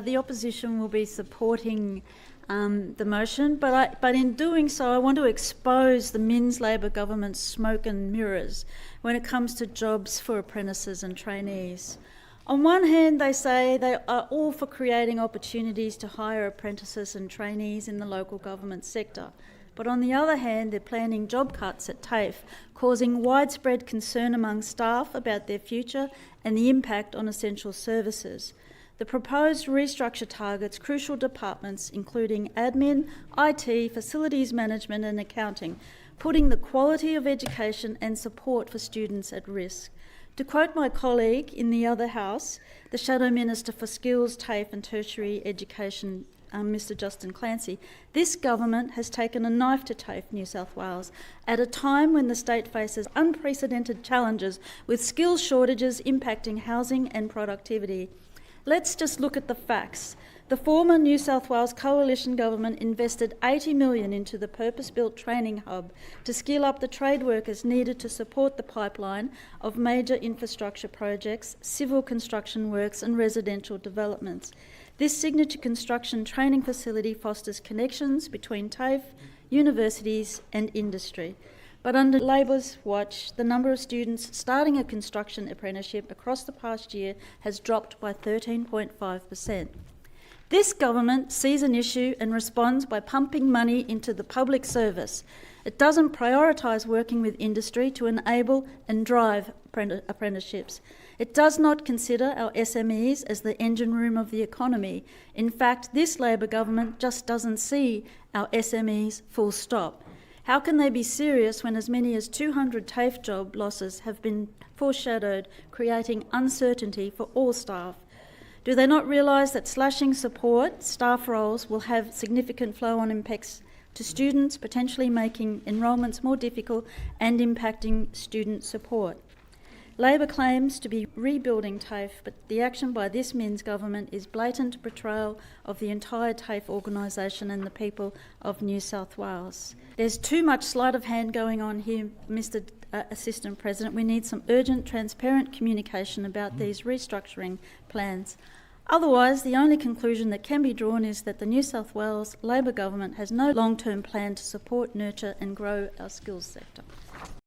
the opposition will be supporting the motion, but in doing so, I want to expose the Minns Labor government's smoke and mirrors when it comes to jobs for apprentices and trainees. On one hand, they say they are all for creating opportunities to hire apprentices and trainees in the local government sector. But on the other hand, they're planning job cuts at TAFE, causing widespread concern among staff about their future and the impact on essential services. The proposed restructure targets crucial departments including admin, IT, facilities management and accounting, putting the quality of education and support for students at risk. To quote my colleague in the other House, the Shadow Minister for Skills, TAFE and Tertiary Education, Mr Justin Clancy, this government has taken a knife to TAFE New South Wales at a time when the state faces unprecedented challenges with skills shortages impacting housing and productivity. Let's just look at the facts. The former New South Wales Coalition government invested $80 million into the purpose-built training hub to skill up the trade workers needed to support the pipeline of major infrastructure projects, civil construction works and residential developments. This signature construction training facility fosters connections between TAFE, universities and industry. But under Labor's watch, the number of students starting a construction apprenticeship across the past year has dropped by 13.5%. This government sees an issue and responds by pumping money into the public service. It doesn't prioritise working with industry to enable and drive apprenticeships. It does not consider our SMEs as the engine room of the economy. In fact, this Labor government just doesn't see our SMEs full stop. How can they be serious when as many as 200 TAFE job losses have been foreshadowed, creating uncertainty for all staff? Do they not realise that slashing support staff roles will have significant flow-on impacts to students, potentially making enrolments more difficult and impacting student support? Labor claims to be rebuilding TAFE, but the action by this Minns government is blatant betrayal of the entire TAFE organisation and the people of New South Wales. There's too much sleight of hand going on here, Mr Assistant President. We need some urgent, transparent communication about these restructuring plans. Otherwise, the only conclusion that can be drawn is that the New South Wales Labor government has no long-term plan to support, nurture and grow our skills sector.